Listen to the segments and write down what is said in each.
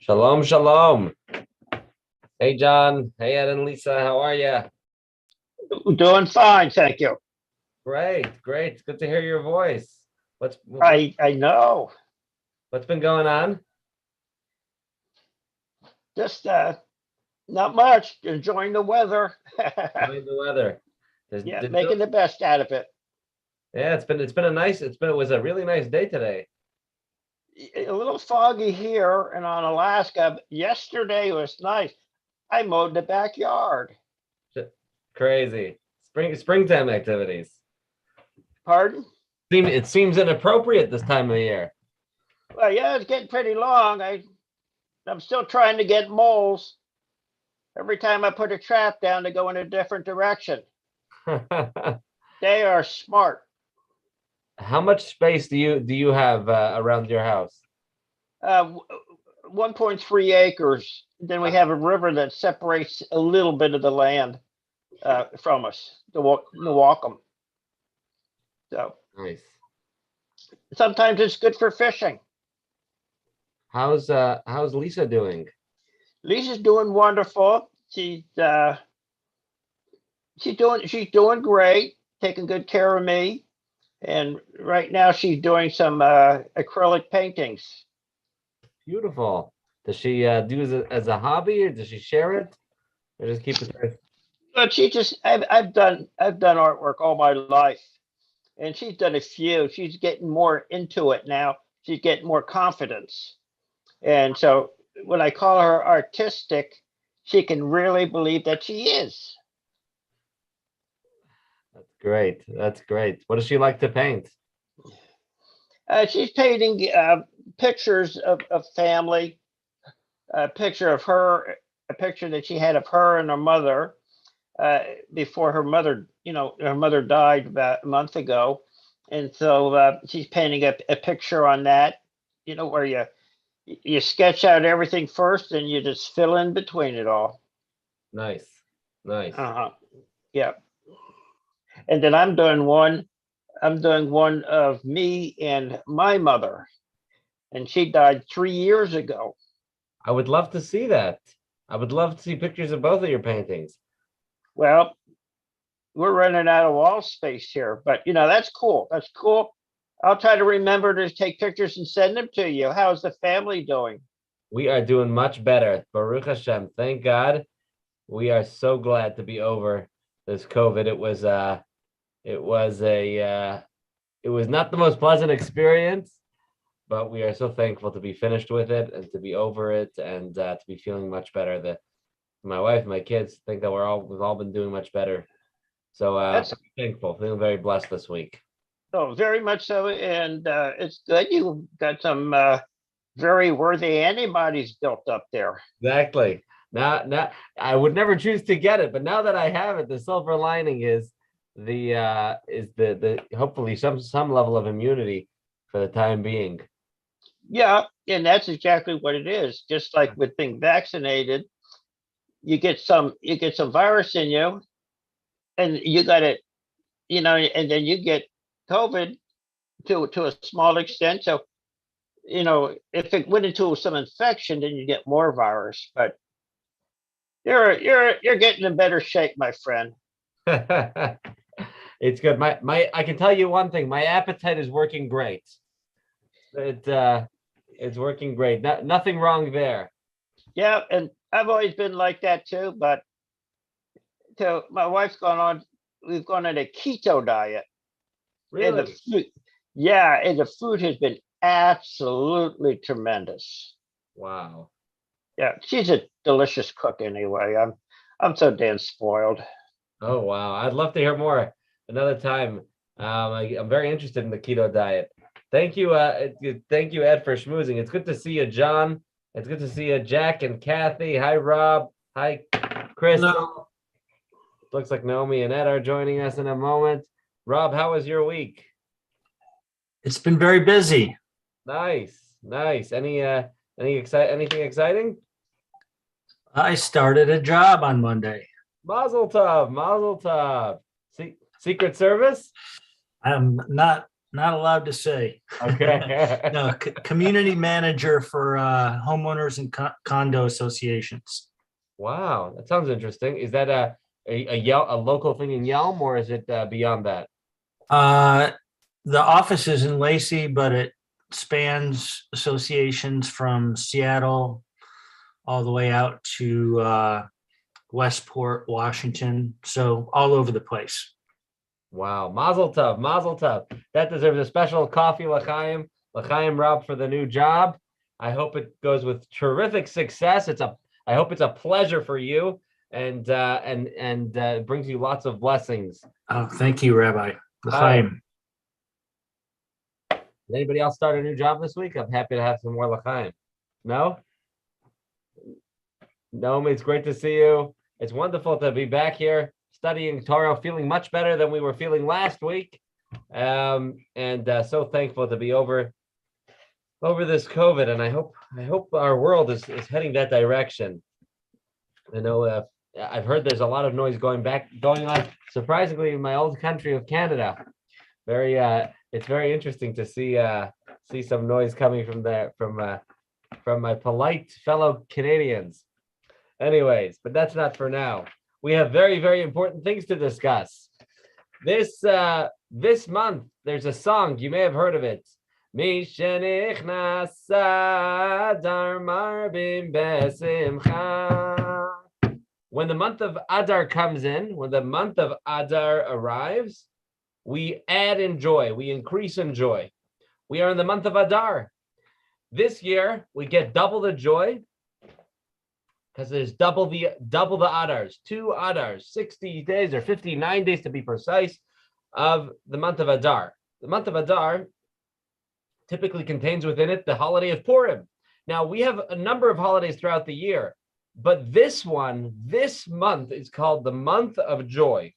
Shalom, shalom. Hey, John. Hey, Ed and Lisa. How are you? Doing fine, thank you. Great, great. It's good to hear your voice. I know. What's been going on? Just not much. Enjoying the weather. Enjoying the weather. Yeah, making the best out of it. Yeah, it was a really nice day today. A little foggy here and on Alaska. Yesterday was nice. I mowed the backyard. Crazy. Springtime activities. Pardon? It seems inappropriate this time of the year. Well, yeah, it's getting pretty long. I'm still trying to get moles. Every time I put a trap down, they go in a different direction. They are smart. How much space do you have around your house? 1.3 acres. Then we have a river that separates a little bit of the land from us, the Walkham. So Nice. sometimes it's good for fishing. How's Lisa doing? Lisa's doing wonderful. She's doing great, taking good care of me. And right now she's doing some acrylic paintings. Beautiful. Does she do it as a hobby, or does she share it, or just keep it there? But I've done artwork all my life, and she's done a few. She's getting more into it now. She's getting more confidence. And so when I call her artistic, she can really believe that she is. That's great. That's great. What does she like to paint? She's painting pictures of family, a picture of her, a picture that she had of her and her mother before her mother, her mother died about a month ago. And so she's painting a picture on that, where you sketch out everything first and you just fill in between it all. Nice. Nice. Yeah. And then I'm doing one of me and my mother, and she died 3 years ago. I would love to see that. I would love to see pictures of both of your paintings. Well, we're running out of wall space here, but that's cool. That's cool. I'll try to remember to take pictures and send them to you. How's the family doing? We are doing much better. Baruch Hashem. Thank God. We are so glad to be over this COVID. It was not the most pleasant experience, but we are so thankful to be finished with it and to be over it and to be feeling much better. That my wife, my kids think that we've all been doing much better. So That's thankful, feeling very blessed this week. Oh, very much so, and it's good. You got some very worthy antibodies built up there. Exactly. Now, I would never choose to get it, but now that I have it, the silver lining is the hopefully some level of immunity for the time being. Yeah, and that's exactly what it is. Just like with being vaccinated, you get some virus in you, and you got it, and then you get COVID to a small extent. So, if it went into some infection, then you get more virus. But you're getting in better shape, my friend. It's good. I can tell you one thing. My appetite is working great. It's working great. Nothing wrong there. Yeah, and I've always been like that too. But my wife's we've gone on a keto diet. Really? And the food has been absolutely tremendous. Wow. Yeah, she's a delicious cook anyway. I'm so damn spoiled. Oh wow. I'd love to hear more another time. I'm very interested in the keto diet. Thank you, Ed, for schmoozing. It's good to see you, John. It's good to see you, Jack and Kathy. Hi, Rob. Hi, Chris. No. Looks like Naomi and Ed are joining us in a moment. Rob, how was your week? It's been very busy. Nice. Anything exciting? I started a job on Monday. Mazel tov. Secret Service? I'm not Not allowed to say. Okay. No, community manager for homeowners and condo associations. Wow, that sounds interesting. Is that a local thing in Yelm, or is it beyond that? The office is in Lacey, but it spans associations from Seattle all the way out to Westport, Washington. So all over the place. Wow, Mazel Tov, Mazel Tov. That deserves a special coffee, L'chaim, Rob, for the new job. I hope it goes with terrific success. I hope it's a pleasure for you, and brings you lots of blessings. Oh, thank you, Rabbi. Hi. L'chaim. Did anybody else start a new job this week? I'm happy to have some more L'chaim. No? No, it's great to see you. It's wonderful to be back here studying Torah, feeling much better than we were feeling last week. And so thankful to be over this COVID. And I hope our world is heading that direction. I know I've heard there's a lot of noise going on, surprisingly, in my old country of Canada. It's very interesting to see some noise coming from there, from my polite fellow Canadians. Anyways, but that's not for now. We have very, very important things to discuss. This month, there's a song, you may have heard of it. When the month of Adar comes in, when the month of Adar arrives, we add in joy, we increase in joy. We are in the month of Adar. This year, we get double the joy, because there's double the Adars, 2 Adars, 60 days or 59 days to be precise, of the month of Adar. The month of Adar typically contains within it the holiday of Purim. Now, we have a number of holidays throughout the year, but this month is called the month of joy.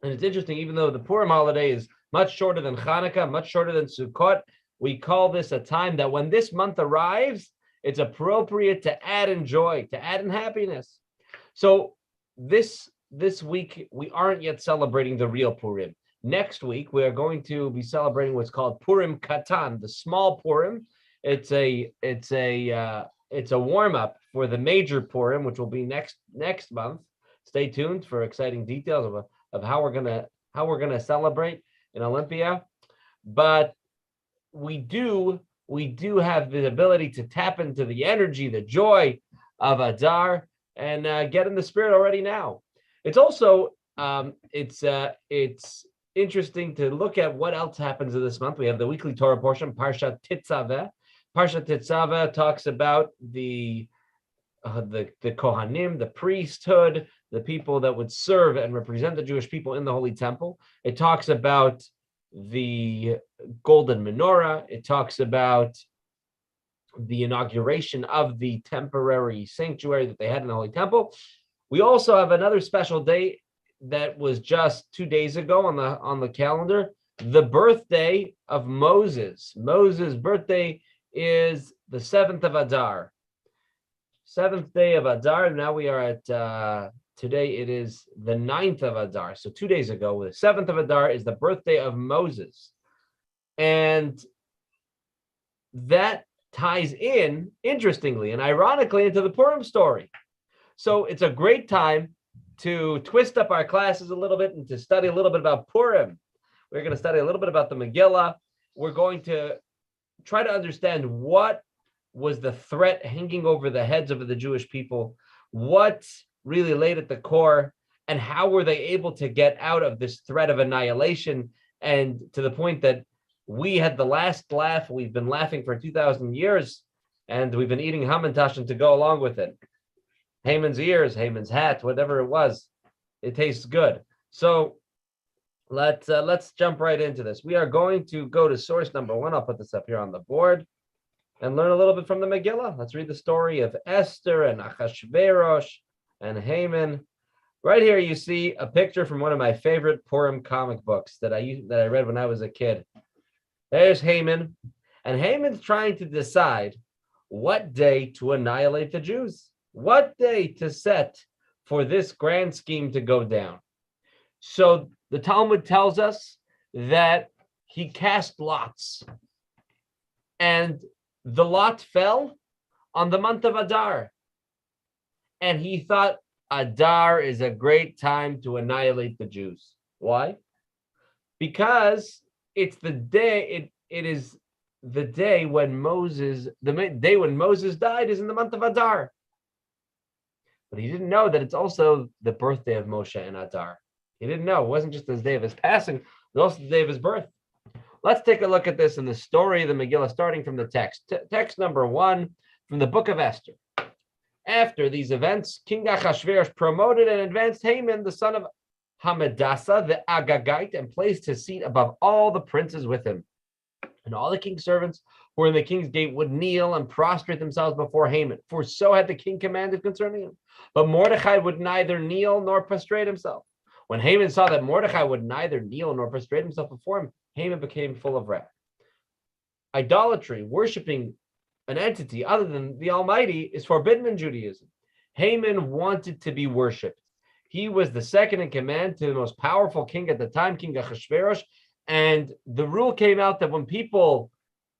And it's interesting, even though the Purim holiday is much shorter than Hanukkah, much shorter than Sukkot, we call this a time that when this month arrives, it's appropriate to add in joy, to add in happiness. So this week, we aren't yet celebrating the real Purim. Next week, we are going to be celebrating what's called Purim Katan, the small Purim. It's a warm-up for the major Purim, which will be next month. Stay tuned for exciting details of how we're gonna celebrate in Olympia. But we do have the ability to tap into the energy, the joy of Adar, and get in the spirit already now. It's also it's interesting to look at what else happens in this month. We have the weekly Torah portion, Parshat Tetzave. Parshat Tetzave talks about the Kohanim, the priesthood, the people that would serve and represent the Jewish people in the Holy Temple. It talks about the golden menorah. It talks about the inauguration of the temporary sanctuary that they had in the Holy Temple. We also have another special day that was just 2 days ago on the calendar, the birthday of Moses. Moses' birthday is the 7th of Adar. 7th day of Adar. Now we are at today it is the 9th of Adar. So 2 days ago, the 7th of Adar is the birthday of Moses. And that ties in, interestingly and ironically, into the Purim story. So it's a great time to twist up our classes a little bit and to study a little bit about Purim. We're going to study a little bit about the Megillah. We're going to try to understand what was the threat hanging over the heads of the Jewish people, what really laid at the core, and how were they able to get out of this threat of annihilation, and to the point that we had the last laugh. We've been laughing for 2,000 years, and we've been eating Hamantaschen to go along with it. Haman's ears, Haman's hat, whatever it was, it tastes good. So let's jump right into this. We are going to go to source number 1. I'll put this up here on the board and learn a little bit from the Megillah. Let's read the story of Esther and Achashverosh and Haman. Right here, you see a picture from one of my favorite Purim comic books that I read when I was a kid. There's Haman, and Haman's trying to decide what day to annihilate the Jews, what day to set for this grand scheme to go down. So the Talmud tells us that he cast lots, and the lot fell on the month of Adar. And he thought Adar is a great time to annihilate the Jews. Why? Because it's the day, it is the day when Moses died is in the month of Adar. But he didn't know that it's also the birthday of Moshe and Adar. He didn't know. It wasn't just the day of his passing, it was also the day of his birth. Let's take a look at this in the story of the Megillah, starting from the text. Text number 1 from the book of Esther. After these events, King Achashverosh promoted and advanced Haman, the son of Hamedasa, the Agagite, and placed his seat above all the princes with him. And all the king's servants who were in the king's gate would kneel and prostrate themselves before Haman, for so had the king commanded concerning him. But Mordecai would neither kneel nor prostrate himself. When Haman saw that Mordecai would neither kneel nor prostrate himself before him, Haman became full of wrath. Idolatry, worshiping an entity other than the Almighty, is forbidden in Judaism. Haman wanted to be worshipped. He was the second in command to the most powerful king at the time, King Achashverosh, and the rule came out that when people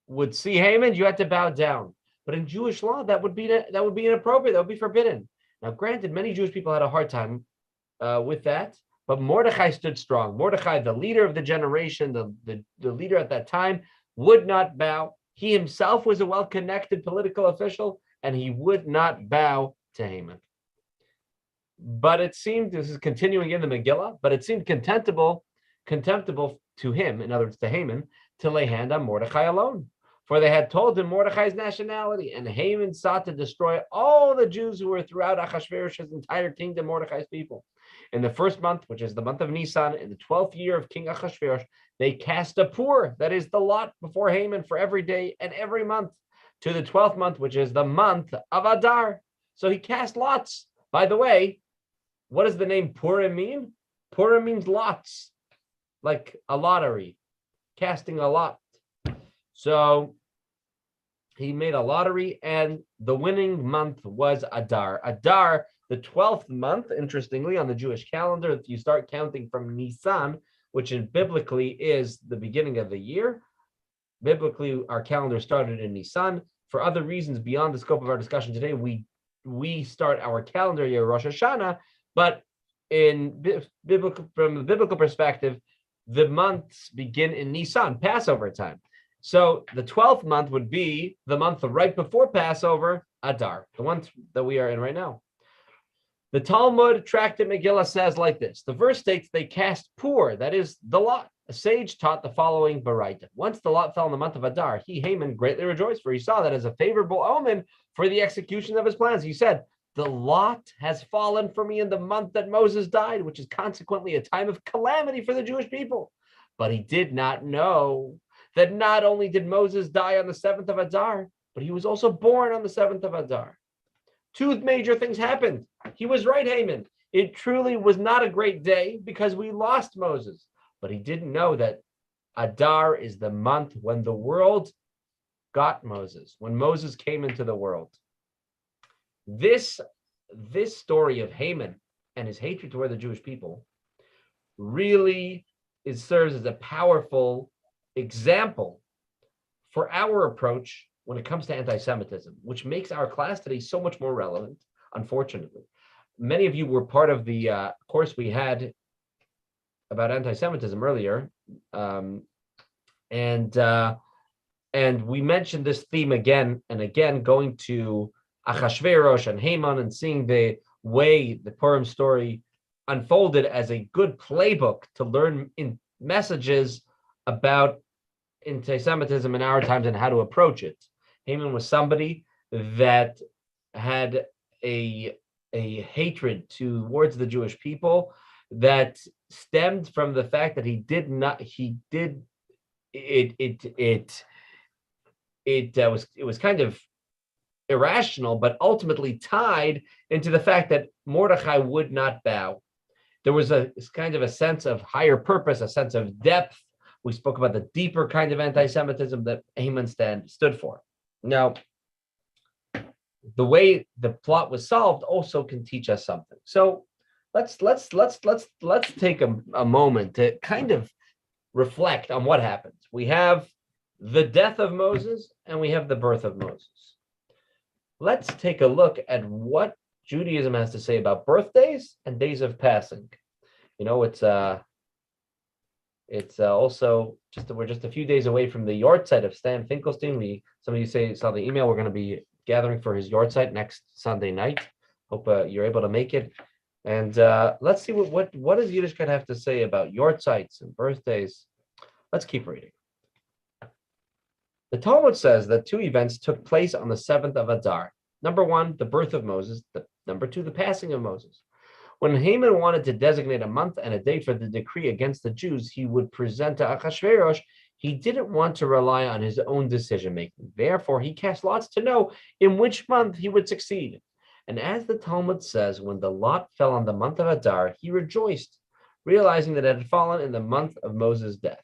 would see Haman, you had to bow down. But in Jewish law, that would be inappropriate. That would be forbidden. Now, granted, many Jewish people had a hard time with that, but Mordecai stood strong. Mordecai, the leader of the generation, the leader at that time, would not bow. He himself was a well-connected political official, and he would not bow to Haman. But it seemed, this is continuing in the Megillah, but it seemed contemptible to him, in other words, to Haman, to lay hand on Mordecai alone. For they had told him Mordecai's nationality, and Haman sought to destroy all the Jews who were throughout Achashverosh's entire kingdom, Mordecai's people. In the first month, which is the month of Nisan, in the 12th year of King Achashverosh, they cast a pur, that is the lot, before Haman for every day and every month, to the 12th month, which is the month of Adar. So he cast lots. By the way, what does the name Purim mean? Purim means lots, like a lottery, casting a lot. So he made a lottery, and the winning month was Adar. Adar, the 12th month, interestingly, on the Jewish calendar, if you start counting from Nisan, which biblically is the beginning of the year. Biblically, our calendar started in Nisan. For other reasons beyond the scope of our discussion today, we start our calendar year Rosh Hashanah, but from the biblical perspective, the months begin in Nisan, Passover time. So the 12th month would be the month right before Passover, Adar, the one that we are in right now. The Talmud Tractate Megillah says like this. The verse states they cast pur, that is the lot. A sage taught the following baraita. Once the lot fell in the month of Adar, he, Haman, greatly rejoiced, for he saw that as a favorable omen for the execution of his plans. He said, the lot has fallen for me in the month that Moses died, which is consequently a time of calamity for the Jewish people. But he did not know that not only did Moses die on the 7th of Adar, but he was also born on the 7th of Adar. Two major things happened. He was right, Haman. It truly was not a great day because we lost Moses. But he didn't know that Adar is the month when the world got Moses, when Moses came into the world. This story of Haman and his hatred toward the Jewish people really serves as a powerful example for our approach when it comes to anti-Semitism, which makes our class today so much more relevant, unfortunately. Many of you were part of the course we had about anti-Semitism earlier, and we mentioned this theme again and again, going to Achashverosh and Haman and seeing the way the Purim story unfolded as a good playbook to learn in messages about anti-Semitism in our times and how to approach it. Haman was somebody that had a hatred towards the Jewish people that stemmed from the fact that it was kind of irrational, but ultimately tied into the fact that Mordecai would not bow. There was a kind of a sense of higher purpose, a sense of depth. We spoke about the deeper kind of anti-Semitism that Haman stood for. Now, the way the plot was solved also can teach us something. So let's take a moment to kind of reflect on what happens. We have the death of Moses and we have the birth of Moses. Let's take a look at what Judaism has to say about birthdays and days of passing. You know, it's also we're just a few days away from the yahrzeit of Stan Finkelstein. Some of you saw the email. We're going to be gathering for his yahrzeit next Sunday night. Hope you're able to make it. And let's see what does Yiddishkeit have to say about yahrzeits and birthdays. Let's keep reading. The Talmud says that two events took place on the 7th of Adar. Number one, the birth of Moses. Number two, the passing of Moses. When Haman wanted to designate a month and a date for the decree against the Jews he would present to Achashverosh, he didn't want to rely on his own decision-making. Therefore, he cast lots to know in which month he would succeed. And as the Talmud says, when the lot fell on the month of Adar, he rejoiced, realizing that it had fallen in the month of Moses' death.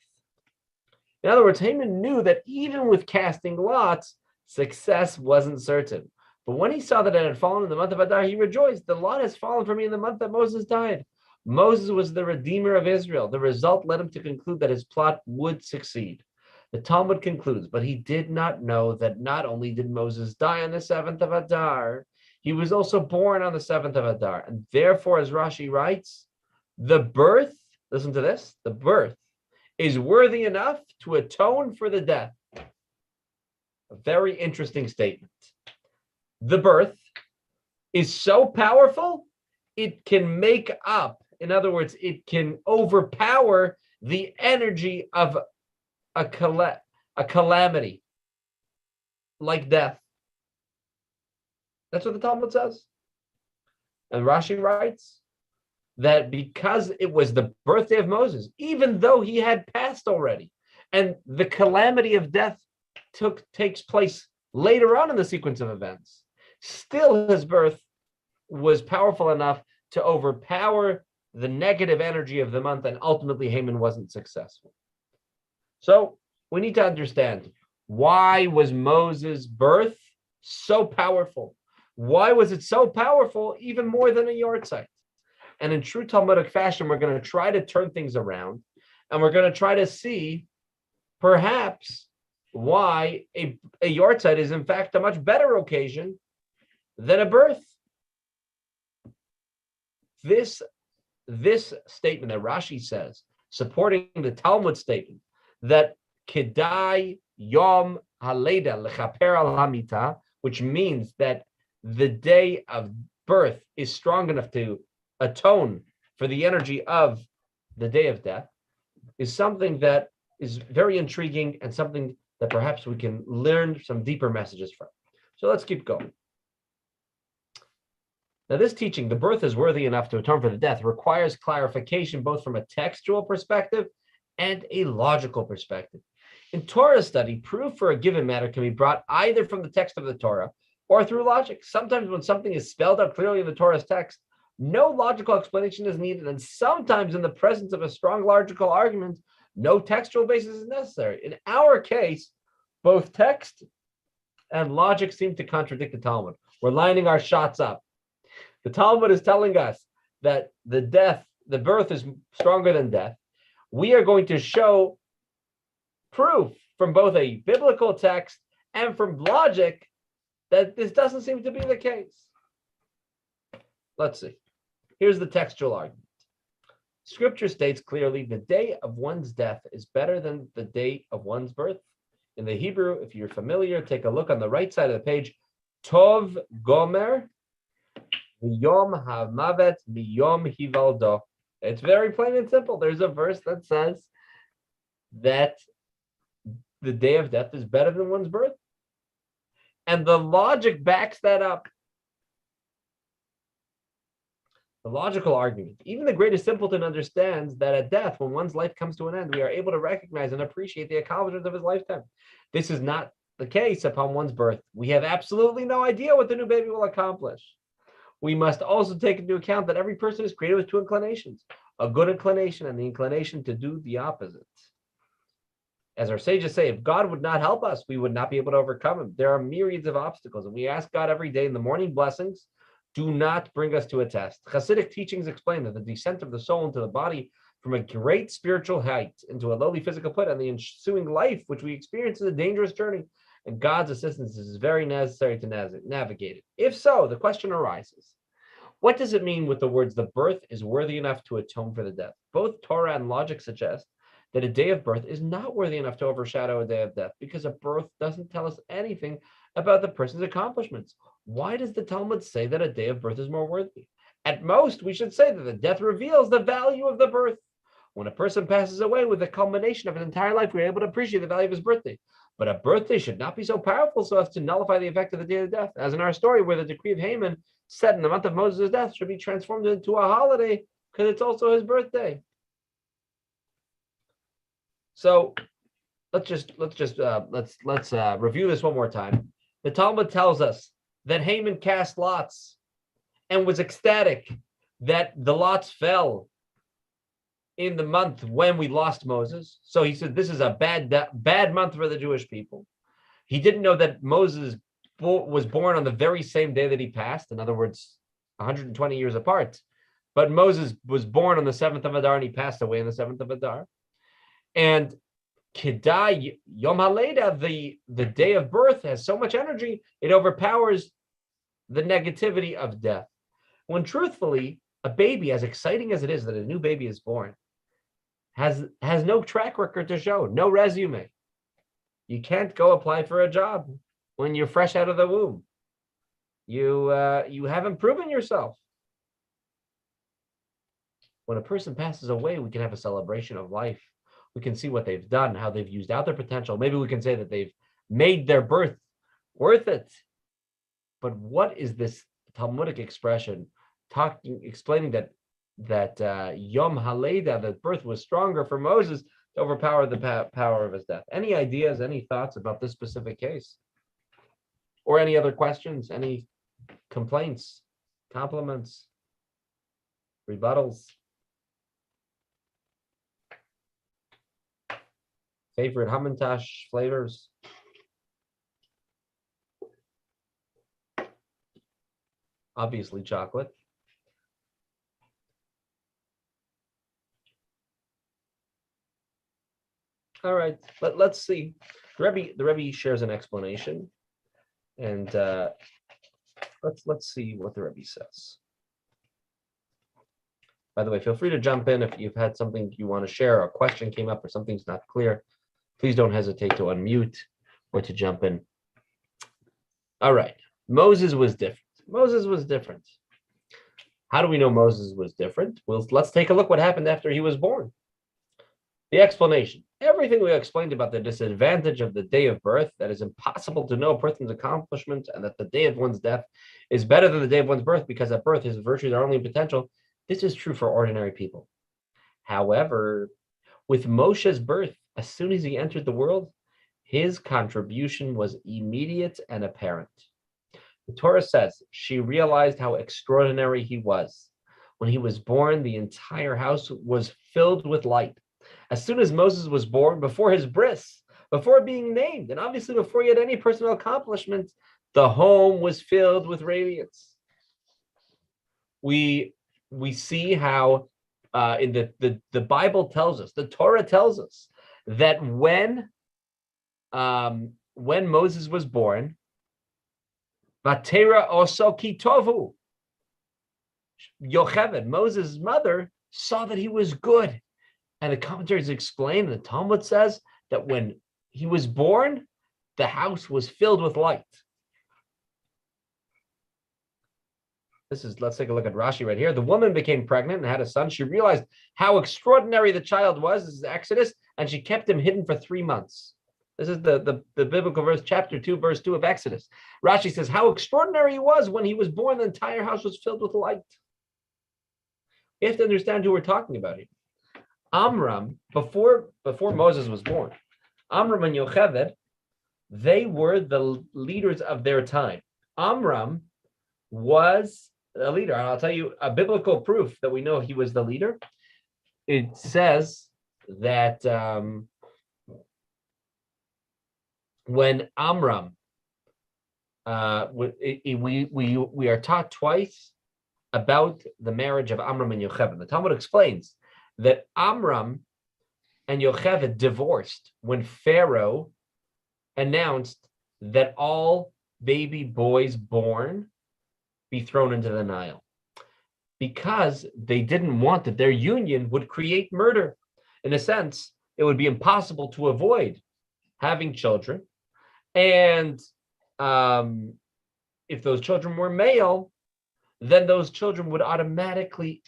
In other words, Haman knew that even with casting lots, success wasn't certain. But when he saw that it had fallen in the month of Adar, he rejoiced. The lot has fallen for me in the month that Moses died. Moses was the redeemer of Israel. The result led him to conclude that his plot would succeed. The Talmud concludes, but he did not know that not only did Moses die on the 7th of Adar, he was also born on the 7th of Adar. And therefore, as Rashi writes, the birth, listen to this, the birth is worthy enough to atone for the death. A very interesting statement. The birth is so powerful, it can make up, in other words, it can overpower the energy of a calamity, like death. That's what the Talmud says. And Rashi writes that because it was the birthday of Moses, even though he had passed already, and the calamity of death takes place later on in the sequence of events, still his birth was powerful enough to overpower the negative energy of the month, and ultimately Haman wasn't successful. So we need to understand, why was Moses' birth so powerful? Why was it so powerful, even more than a yahrzeit? And in true Talmudic fashion, we're going to try to turn things around, and we're going to try to see perhaps why a yahrzeit is in fact a much better occasion than a birth. This statement that Rashi says, supporting the Talmud statement that Kedai Yom Haleda Lechaper al Hamita, which means that the day of birth is strong enough to atone for the energy of the day of death, is something that is very intriguing and something that perhaps we can learn some deeper messages from. So let's keep going. Now, this teaching, the birth is worthy enough to atone for the death, requires clarification both from a textual perspective and a logical perspective. In Torah study, proof for a given matter can be brought either from the text of the Torah or through logic. Sometimes when something is spelled out clearly in the Torah's text, no logical explanation is needed, and sometimes in the presence of a strong logical argument, no textual basis is necessary. In our case, both text and logic seem to contradict the Talmud. We're lining our shots up. The Talmud is telling us that the birth is stronger than death. We are going to show proof from both a biblical text and from logic that this doesn't seem to be the case. Let's see. Here's the textual argument. Scripture states clearly the day of one's death is better than the day of one's birth. In the Hebrew, if you're familiar, take a look on the right side of the page. Tov gomer miyom hamavet miyom hivaldo. It's very plain and simple. There's a verse that says that the day of death is better than one's birth. And the logic backs that up. The logical argument. Even the greatest simpleton understands that at death, when one's life comes to an end, we are able to recognize and appreciate the accomplishments of his lifetime. This is not the case upon one's birth. We have absolutely no idea what the new baby will accomplish. We must also take into account that every person is created with two inclinations, a good inclination and the inclination to do the opposite. As our sages say, if God would not help us, we would not be able to overcome him. There are myriads of obstacles, and we ask God every day in the morning blessings, do not bring us to a test. Hasidic teachings explain that the descent of the soul into the body from a great spiritual height into a lowly physical put, and the ensuing life which we experience is a dangerous journey, and God's assistance is very necessary to navigate it. If so, the question arises, what does it mean with the words, the birth is worthy enough to atone for the death? Both Torah and logic suggest that a day of birth is not worthy enough to overshadow a day of death, because a birth doesn't tell us anything about the person's accomplishments. Why does the Talmud say that a day of birth is more worthy? At most, we should say that the death reveals the value of the birth. When a person passes away with the culmination of his entire life, we're able to appreciate the value of his birthday. But a birthday should not be so powerful so as to nullify the effect of the day of death, as in our story where the decree of Haman set in the month of Moses' death should be transformed into a holiday because it's also his birthday. So let's review this one more time. The Talmud tells us that Haman cast lots and was ecstatic that the lots fell in the month when we lost Moses. So he said this is a bad month for the Jewish people. He didn't know that Moses was born on the very same day that he passed. In other words, 120 years apart. But Moses was born on the 7th of Adar and he passed away on the 7th of Adar. And Kedai Yom HaLeda, the day of birth, has so much energy, it overpowers the negativity of death. When truthfully, a baby, as exciting as it is that a new baby is born, has no track record to show, no resume. You can't go apply for a job when you're fresh out of the womb. You haven't proven yourself. When a person passes away, we can have a celebration of life. We can see what they've done, how they've used out their potential. Maybe we can say that they've made their birth worth it. But what is this Talmudic expression explaining that Yom HaLeda, that birth was stronger for Moses to overpower the power of his death? Any ideas, any thoughts about this specific case? Or any other questions, any complaints, compliments, rebuttals? Favorite Hamantash flavors? Obviously chocolate. All right, let's see. The Rebbe shares an explanation, and let's see what the Rebbe says. By the way, feel free to jump in if you've had something you want to share, or a question came up, or something's not clear. Please don't hesitate to unmute or to jump in. All right, Moses was different. Moses was different. How do we know Moses was different? Well, let's take a look what happened after he was born. The explanation. Everything we explained about the disadvantage of the day of birth, that is impossible to know a person's accomplishment, and that the day of one's death is better than the day of one's birth, because at birth his virtues are only in potential. This is true for ordinary people. However, with Moshe's birth, as soon as he entered the world, his contribution was immediate and apparent. The Torah says she realized how extraordinary he was. When he was born, the entire house was filled with light. As soon as Moses was born, before his bris, before being named, and obviously before he had any personal accomplishments, the home was filled with radiance. We see how in the Bible tells us, the Torah tells us that when Moses was born, Vatera oso ki tovu, Yocheved, Moses' mother, saw that he was good. And the commentaries explain, the Talmud says that when he was born, the house was filled with light. Let's take a look at Rashi right here. The woman became pregnant and had a son. She realized how extraordinary the child was. This is Exodus, and she kept him hidden for 3 months. This is the biblical verse, chapter 2, verse 2 of Exodus. Rashi says how extraordinary he was. When he was born, the entire house was filled with light. We have to understand who we're talking about here. Amram, before Moses was born, Amram and Yocheved, they were the leaders of their time. Amram was a leader, and I'll tell you a biblical proof that we know he was the leader. It says that when Amram, we are taught twice about the marriage of Amram and Yocheved. The Talmud explains that Amram and Yocheved divorced when Pharaoh announced that all baby boys born be thrown into the Nile, because they didn't want that their union would create murder. In a sense, it would be impossible to avoid having children. And if those children were male, then those children would automatically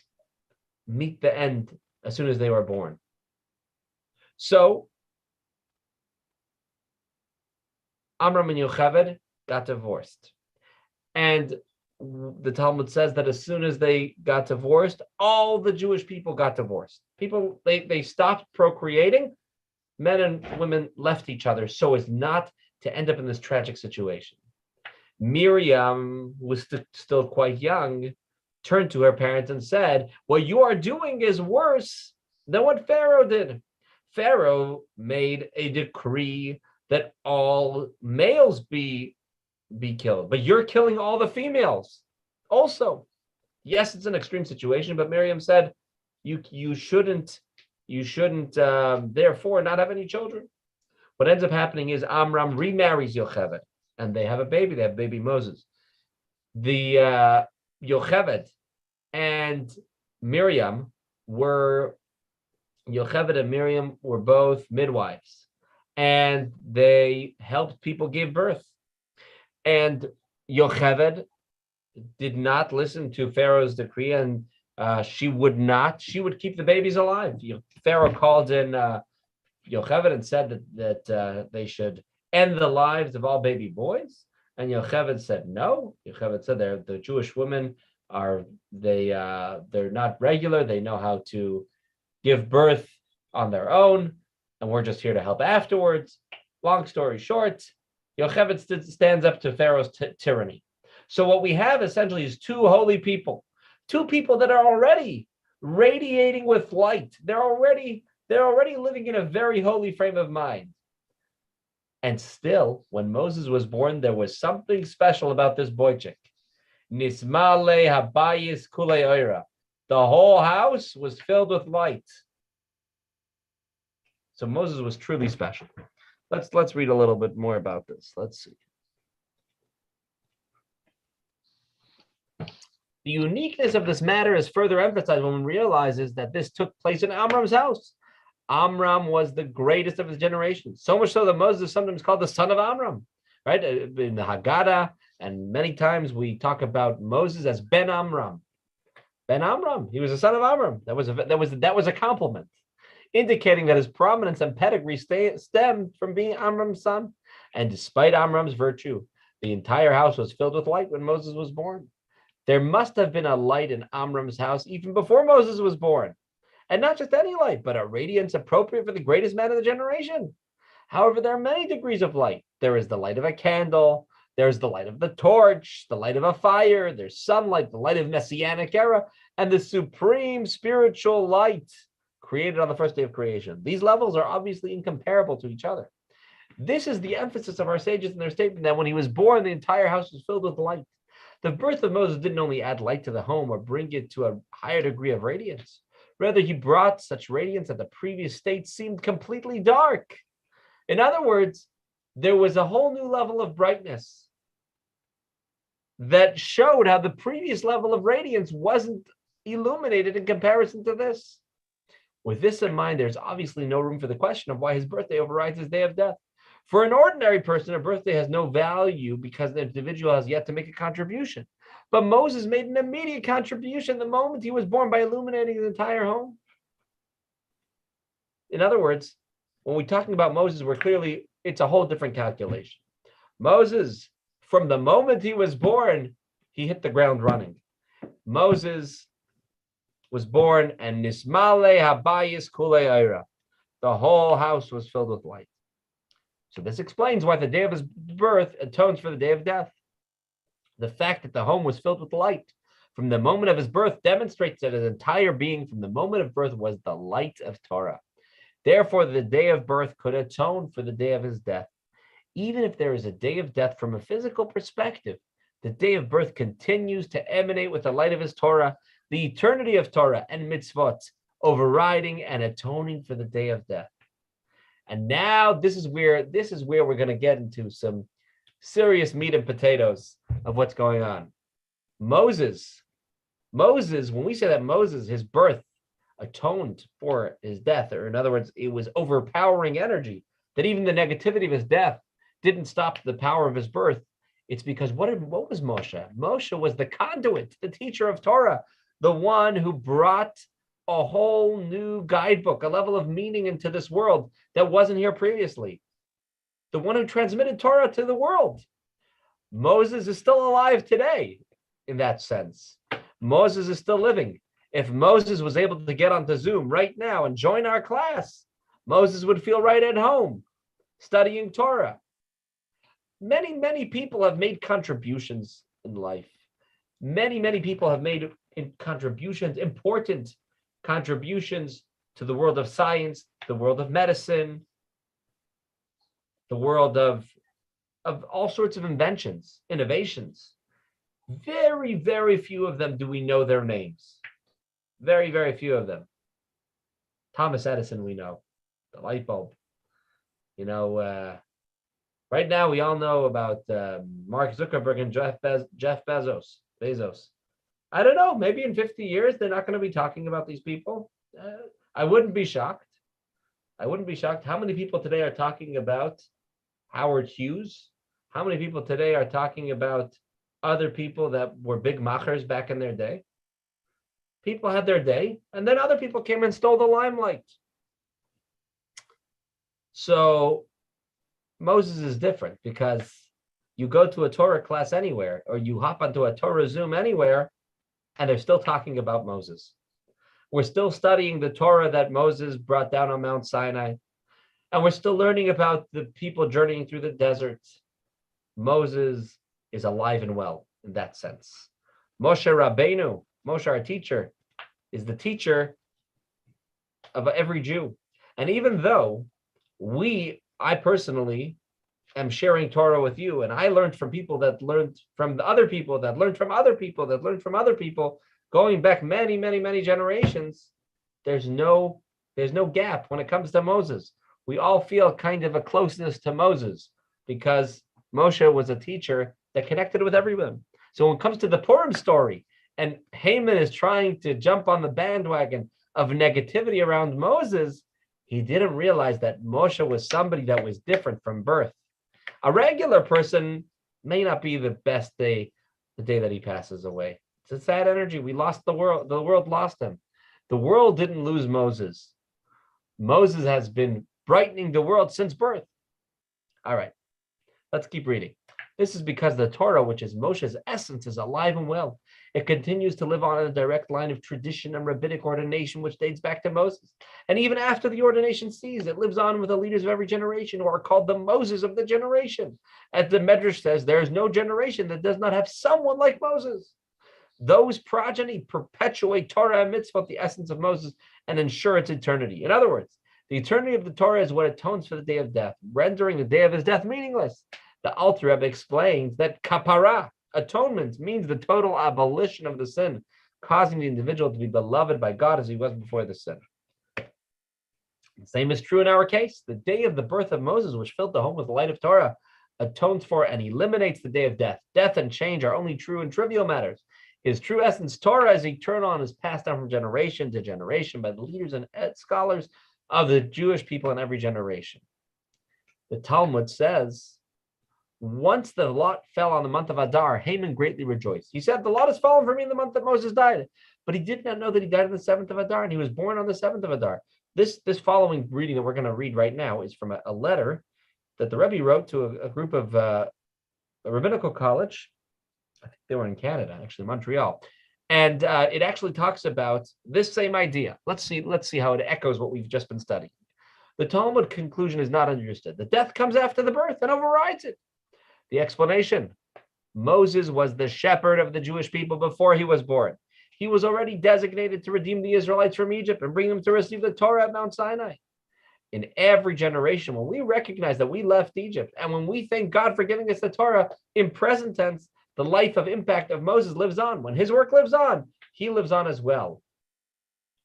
meet the end as soon as they were born. So Amram and Yocheved got divorced. And the Talmud says that as soon as they got divorced, all the Jewish people got divorced. People, they stopped procreating. Men and women left each other so as not to end up in this tragic situation. Miriam was still quite young, turned to her parents and said, what you are doing is worse than what Pharaoh did. Pharaoh made a decree that all males be killed, but you're killing all the females also. Yes, it's an extreme situation, but Miriam said you shouldn't therefore not have any children. What ends up happening is Amram remarries Yocheved, and they have a baby. They have baby Moses. The Yocheved and Miriam were both midwives, and they helped people give birth. And Yocheved did not listen to Pharaoh's decree, and she would keep the babies alive. Pharaoh called in Yocheved and said that they should end the lives of all baby boys. And Yocheved said no. Yocheved said the Jewish women they're not regular. They know how to give birth on their own, and we're just here to help afterwards. Long story short, Yocheved stands up to Pharaoh's tyranny. So what we have essentially is two holy people, two people that are already radiating with light. They're already living in a very holy frame of mind. And still, when Moses was born, there was something special about this boy chick. Nismale habayis kulei oira. The whole house was filled with light. So Moses was truly special. Let's read a little bit more about this. Let's see. The uniqueness of this matter is further emphasized when one realizes that this took place in Amram's house. Amram was the greatest of his generation, so much so that Moses is sometimes called the son of Amram, right? In the Haggadah, and many times we talk about Moses as Ben Amram. Ben Amram, he was the son of Amram. That was a compliment, indicating that his prominence and pedigree stemmed from being Amram's son. And despite Amram's virtue, the entire house was filled with light when Moses was born. There must have been a light in Amram's house even before Moses was born. And not just any light, but a radiance appropriate for the greatest man of the generation. However, there are many degrees of light. There is the light of a candle. There's the light of the torch, the light of a fire. There's sunlight, the light of Messianic era, and the supreme spiritual light created on the first day of creation. These levels are obviously incomparable to each other. This is the emphasis of our sages in their statement that when he was born, the entire house was filled with light. The birth of Moses didn't only add light to the home or bring it to a higher degree of radiance. Rather, he brought such radiance that the previous state seemed completely dark. In other words, there was a whole new level of brightness that showed how the previous level of radiance wasn't illuminated in comparison to this. With this in mind, there's obviously no room for the question of why his birthday overrides his day of death. For an ordinary person, a birthday has no value because the individual has yet to make a contribution. But Moses made an immediate contribution the moment he was born by illuminating his entire home. In other words, when we're talking about Moses, it's a whole different calculation. Moses, from the moment he was born, he hit the ground running. Moses was born, and Nismale habayis kulei oira. The whole house was filled with light. So this explains why the day of his birth atones for the day of death. The fact that the home was filled with light from the moment of his birth demonstrates that his entire being from the moment of birth was the light of Torah. Therefore, the day of birth could atone for the day of his death. Even if there is a day of death from a physical perspective, the day of birth continues to emanate with the light of his Torah, the eternity of Torah and mitzvot, overriding and atoning for the day of death. And now this is where we're going to get into some serious meat and potatoes of what's going on. Moses, when we say that Moses, his birth atoned for his death, or in other words, it was overpowering energy, that even the negativity of his death didn't stop the power of his birth. It's because what was Moshe? Moshe was the conduit, the teacher of Torah, the one who brought a whole new guidebook, a level of meaning into this world that wasn't here previously. The one who transmitted Torah to the world. Moses is still alive today in that sense. Moses is still living. If Moses was able to get onto Zoom right now and join our class, Moses would feel right at home studying Torah. Many, many people have made contributions in life. Many, many people have made contributions, important contributions to the world of science, the world of medicine, the world of all sorts of inventions, innovations. Very, very few of them do we know their names. Very, very few of them. Thomas Edison, we know, the light bulb. Right now we all know about Mark Zuckerberg and Jeff Bezos. I don't know, maybe in 50 years, they're not going to be talking about these people. I wouldn't be shocked. How many people today are talking about Howard Hughes? How many people today are talking about other people that were big machers back in their day? People had their day, and then other people came and stole the limelight. So Moses is different, because you go to a Torah class anywhere, or you hop onto a Torah Zoom anywhere, and they're still talking about Moses. We're still studying the Torah that Moses brought down on Mount Sinai, and we're still learning about the people journeying through the desert. Moses is alive and well in that sense. Moshe Rabbeinu, Moshe, our teacher, is the teacher of every Jew. And even though I personally am sharing Torah with you, and I learned from people that learned from the other people that learned from other people that learned from other people, going back many, many, many generations, there's no gap when it comes to Moses. We all feel kind of a closeness to Moses because Moshe was a teacher that connected with everyone. So when it comes to the Purim story, and Haman is trying to jump on the bandwagon of negativity around Moses, he didn't realize that Moshe was somebody that was different from birth. A regular person may not be the best day, the day that he passes away. It's a sad energy. We lost the world. The world lost him. The world didn't lose Moses. Moses has been brightening the world since birth. All right, let's keep reading. This is because the Torah, which is Moshe's essence, is alive and well. It continues to live on a direct line of tradition and rabbinic ordination, which dates back to Moses. And even after the ordination ceases, it lives on with the leaders of every generation, who are called the Moses of the generation. As the Medrash says, there is no generation that does not have someone like Moses. Those progeny perpetuate Torah and mitzvot, the essence of Moses, and ensure its eternity. In other words, the eternity of the Torah is what atones for the day of death, rendering the day of his death meaningless. The Alter Rebbe explains that kapara, atonement, means the total abolition of the sin, causing the individual to be beloved by God as he was before the sin. The same is true in our case. The day of the birth of Moses, which filled the home with the light of Torah, atones for and eliminates the day of death. Death and change are only true in trivial matters. His true essence, Torah, is eternal and is passed down from generation to generation by the leaders and scholars of the Jewish people in every generation. The Talmud says, once the lot fell on the month of Adar, Haman greatly rejoiced. He said, the lot has fallen for me in the month that Moses died. But he did not know that he died on the 7th of Adar, and he was born on the 7th of Adar. This following reading that we're going to read right now is from a letter that the Rabbi wrote to a group of a rabbinical college. I think they were in Canada, actually, Montreal. And it actually talks about this same idea. Let's see how it echoes what we've just been studying. The Talmud conclusion is not understood. The death comes after the birth and overrides it. The explanation: Moses was the shepherd of the Jewish people before he was born. He was already designated to redeem the Israelites from Egypt and bring them to receive the Torah at Mount Sinai. In every generation, when we recognize that we left Egypt, and when we thank God for giving us the Torah in present tense, the life of impact of Moses lives on. When his work lives on, he lives on as well.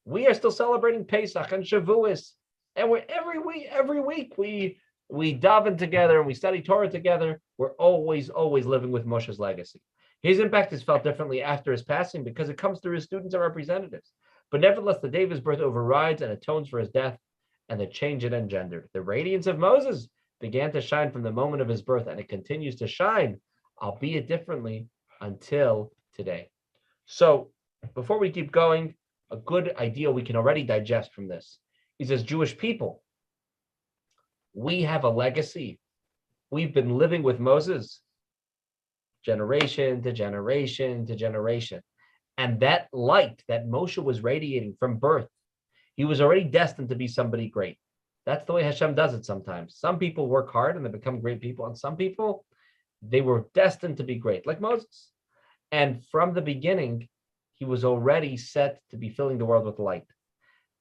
We are still celebrating Pesach and Shavuos, and we're every week we daven together and we study Torah together. We're always living with Moshe's legacy. His impact is felt differently after his passing because it comes through his students and representatives. But nevertheless, the day of his birth overrides and atones for his death and the change it engendered. The radiance of Moses began to shine from the moment of his birth, and it continues to shine, albeit differently, until today. So before we keep going, a good idea we can already digest from this is, as Jewish people, we have a legacy. We've been living with Moses generation to generation to generation. And that light that Moshe was radiating from birth, he was already destined to be somebody great. That's the way Hashem does it sometimes. Some people work hard and they become great people, and some people, they were destined to be great, like Moses. And from the beginning, he was already set to be filling the world with light.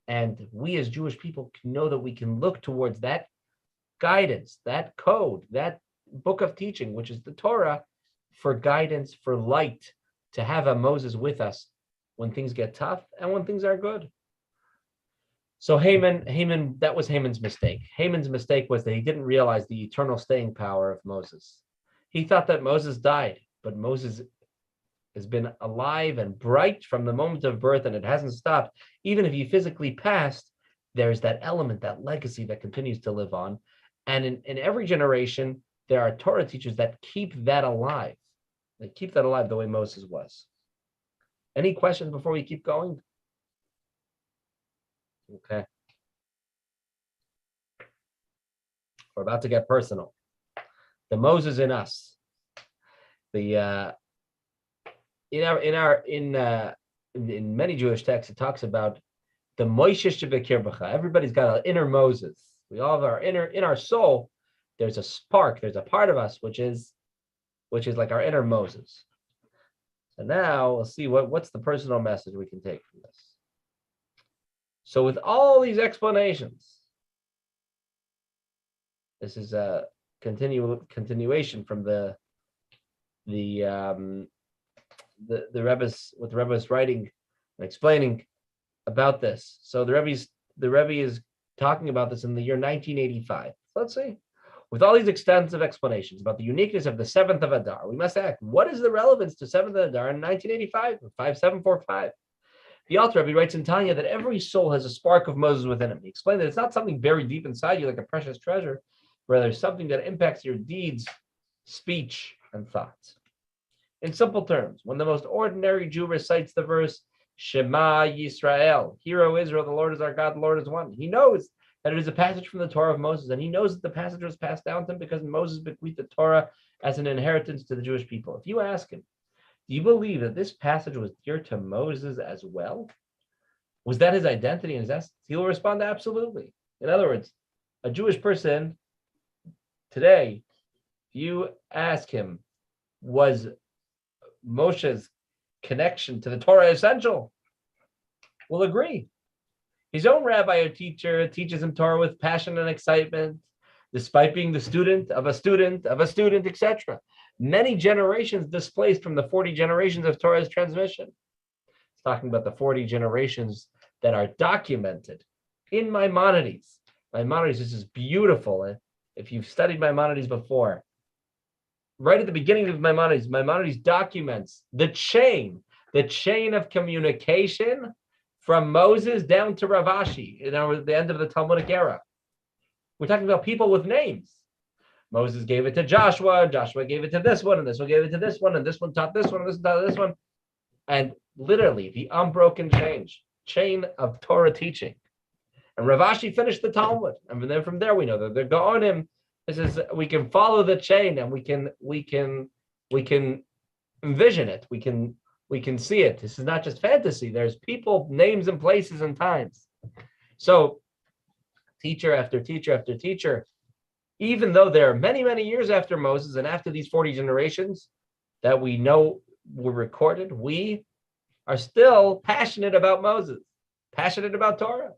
And we as Jewish people can know that we can look towards that guidance, that code, that book of teaching, which is the Torah, for guidance, for light, to have a Moses with us when things get tough and when things are good. So Haman, that was Haman's mistake. Haman's mistake was that he didn't realize the eternal staying power of Moses. He thought that Moses died, but Moses has been alive and bright from the moment of birth, and it hasn't stopped. Even if he physically passed, there's that element, that legacy that continues to live on. And in every generation, there are Torah teachers that keep that alive. They keep that alive the way Moses was. Any questions before we keep going? Okay. We're about to get personal. The Moses in us. In many Jewish texts, it talks about the Moshe shebekirbecha. Everybody's got an inner Moses. We all have in our soul. There's a spark. There's a part of us which is like our inner Moses. So now we'll see what's the personal message we can take from this. So with all these explanations, this is a continuation from the Rebbe's, what the Rebbe is writing and explaining about this. So the Rebbe is talking about this in the year 1985. Let's see. With all these extensive explanations about the uniqueness of the 7th of Adar, we must ask, what is the relevance to 7th of Adar in 1985, 5745? The Alter Rebbe writes in Tanya that every soul has a spark of Moses within him. He explained that it's not something buried deep inside you like a precious treasure, rather something that impacts your deeds, speech, and thoughts. In simple terms, when the most ordinary Jew recites the verse, Shema Yisrael, Hear, O Israel, the Lord is our God, the Lord is one, he knows that it is a passage from the Torah of Moses, and he knows that the passage was passed down to him because Moses bequeathed the Torah as an inheritance to the Jewish people. If you ask him, do you believe that this passage was dear to Moses as well? Was that his identity and his essence? He will respond, absolutely. In other words, a Jewish person today, if you ask him, was Moshe's connection to the Torah essential? Will agree. His own rabbi or teacher teaches him Torah with passion and excitement, despite being the student of a student of a student, etc. Many generations displaced from the 40 generations of Torah's transmission. It's talking about the 40 generations that are documented in Maimonides. Maimonides, this is beautiful. If you've studied Maimonides before, right at the beginning of Maimonides, Maimonides documents the chain of communication from Moses down to Rav Ashi the end of the Talmudic era. We're talking about people with names. Moses gave it to Joshua, Joshua gave it to this one, and this one gave it to this one, and this one taught this one, and this one taught this one. And literally the unbroken chain of Torah teaching. And Rav Ashi finished the Talmud. And then from there we know that they're Gaonim. This is, we can follow the chain and we can envision it. We can see it. This is not just fantasy. There's people, names, and places and times. So teacher after teacher after teacher, even though there are many, many years after Moses and after these 40 generations that we know were recorded, we are still passionate about Moses, passionate about Torah.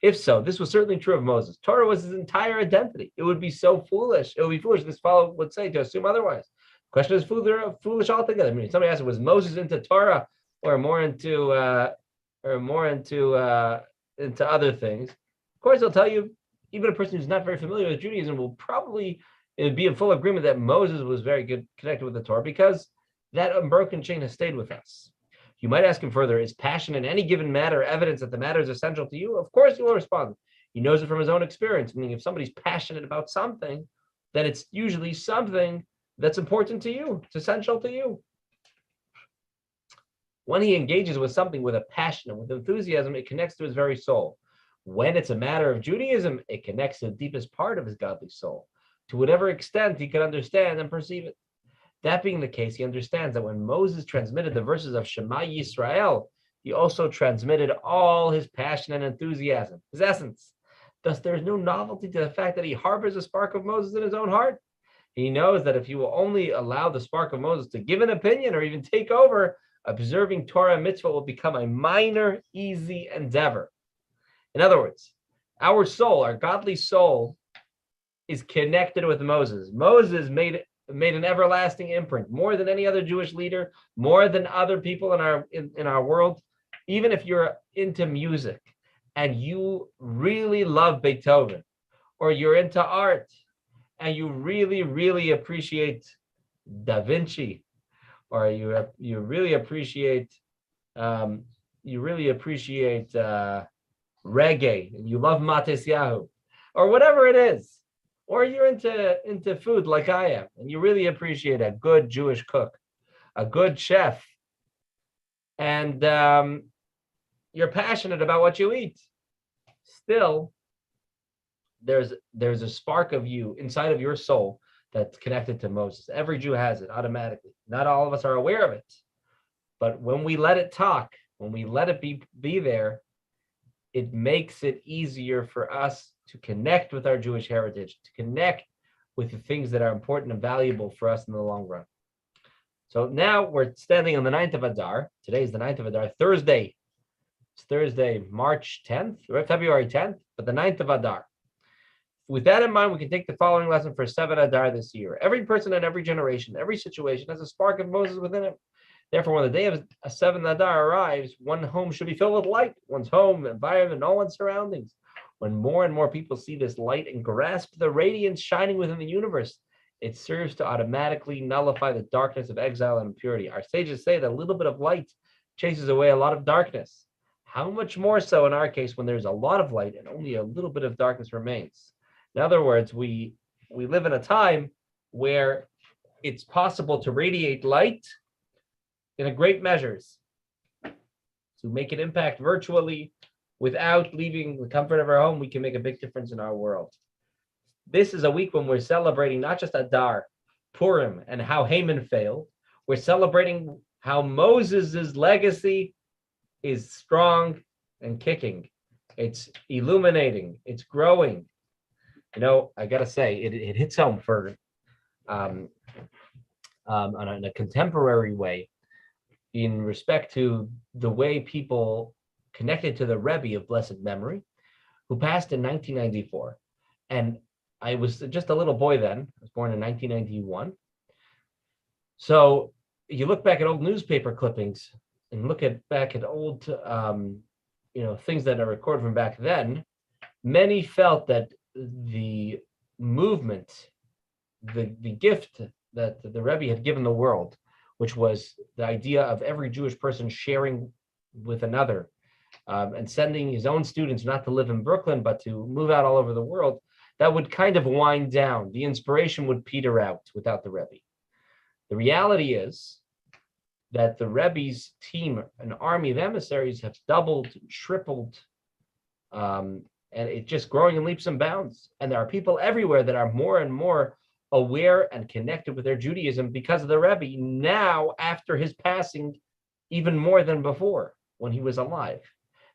If so, this was certainly true of Moses. Torah was his entire identity. It would be so foolish. It would be foolish, this fellow would say, to assume otherwise. The question is foolish altogether. I mean, somebody asked, was Moses into Torah or more into or more into other things. Of course, they'll tell you, even a person who's not very familiar with Judaism will probably be in full agreement that Moses was very good connected with the Torah because that unbroken chain has stayed with us. You might ask him further, is passion in any given matter evidence that the matter is essential to you? Of course he will respond. He knows it from his own experience, meaning if somebody's passionate about something, then it's usually something that's important to you. It's essential to you. When he engages with something with a passion and with enthusiasm, it connects to his very soul. When it's a matter of Judaism, it connects to the deepest part of his godly soul, to whatever extent he can understand and perceive it. That being the case, he understands that when Moses transmitted the verses of Shema Yisrael, he also transmitted all his passion and enthusiasm, his essence. Thus, there is no novelty to the fact that he harbors a spark of Moses in his own heart. He knows that if he will only allow the spark of Moses to give an opinion or even take over, observing Torah and mitzvah will become a minor, easy endeavor. In other words, our soul, our godly soul, is connected with Moses. Moses made an everlasting imprint, more than any other Jewish leader, more than other people in our world. Even if you're into music and you really love Beethoven, or you're into art and you really, really appreciate Da Vinci, or you really appreciate reggae, and you love Matisyahu, or whatever it is, or you're into food like I am, and you really appreciate a good Jewish cook, a good chef, and you're passionate about what you eat. Still, there's a spark of you inside of your soul that's connected to Moses. Every Jew has it automatically. Not all of us are aware of it, but when we let it talk, when we let it be there, it makes it easier for us to connect with our Jewish heritage, to connect with the things that are important and valuable for us in the long run. So now we're standing on the 9th of Adar. Today is the 9th of Adar, Thursday. It's Thursday, March 10th, or February 10th, but the 9th of Adar. With that in mind, we can take the following lesson for 7 Adar this year. Every person in every generation, every situation has a spark of Moses within it. Therefore, when the day of 7 Adar arrives, one home should be filled with light, one's home, environment, and all one's surroundings. When more and more people see this light and grasp the radiance shining within the universe, it serves to automatically nullify the darkness of exile and impurity. Our sages say that a little bit of light chases away a lot of darkness. How much more so in our case when there's a lot of light and only a little bit of darkness remains? In other words, we live in a time where it's possible to radiate light in a great measures, to make an impact virtually without leaving the comfort of our home. We can make a big difference in our world. This is a week when we're celebrating not just Adar, Purim, and how Haman failed. We're celebrating how Moses' legacy is strong and kicking. It's illuminating. It's growing. You know, I gotta say, it hits home for in a contemporary way in respect to the way people connected to the Rabbi of blessed memory, who passed in 1994. And I was just a little boy then. I was born in 1991. So you look back at old newspaper clippings and look back at old things that are recorded from back then. Many felt that the movement, the gift that the Rebbe had given the world, which was the idea of every Jewish person sharing with another, and sending his own students not to live in Brooklyn, but to move out all over the world, that would kind of wind down. The inspiration would peter out without the Rebbe. The reality is that the Rebbe's team, an army of emissaries, have doubled, tripled, and it's just growing in leaps and bounds. And there are people everywhere that are more and more aware and connected with their Judaism because of the Rebbe now, after his passing, even more than before when he was alive.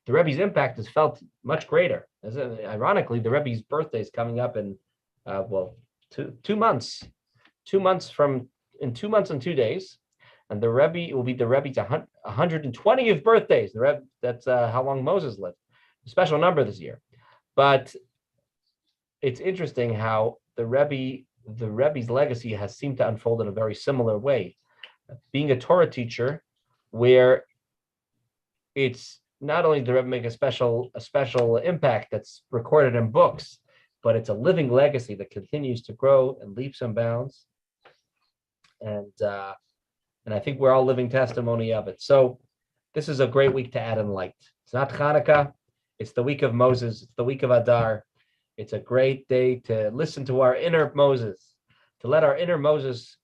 The Rebbe's impact is felt much greater. Ironically, the Rebbe's birthday is coming up in 2 months. 2 months in 2 months and 2 days. And the Rebbe will be the Rebbe's 120th birthdays. The Rebbe, that's how long Moses lived. A special number this year. But it's interesting how the Rebbe's legacy has seemed to unfold in a very similar way. Being a Torah teacher, where it's not only did the Rebbe make a special impact that's recorded in books, but it's a living legacy that continues to grow in leaps and bounds. And I think we're all living testimony of it. So this is a great week to add in light. It's not Hanukkah. It's the week of Moses. It's the week of Adar. It's a great day to listen to our inner Moses, to let our inner Moses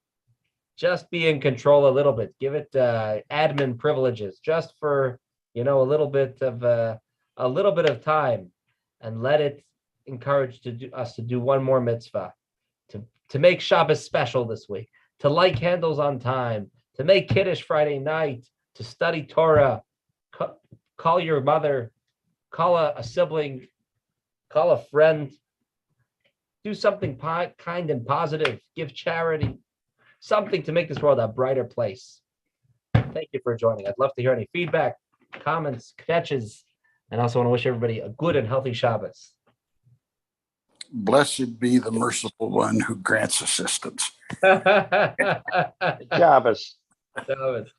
just be in control a little bit. Give it admin privileges just for, a little bit of time, and let it encourage us to do one more mitzvah, to make Shabbos special this week, to light candles on time, to make Kiddush Friday night, to study Torah, call your mother, call a sibling, call a friend, do something kind and positive, give charity, something to make this world a brighter place. Thank you for joining. I'd love to hear any feedback, comments, catches, and I also want to wish everybody a good and healthy Shabbos. Blessed be the merciful one who grants assistance. Shabbos. Shabbos.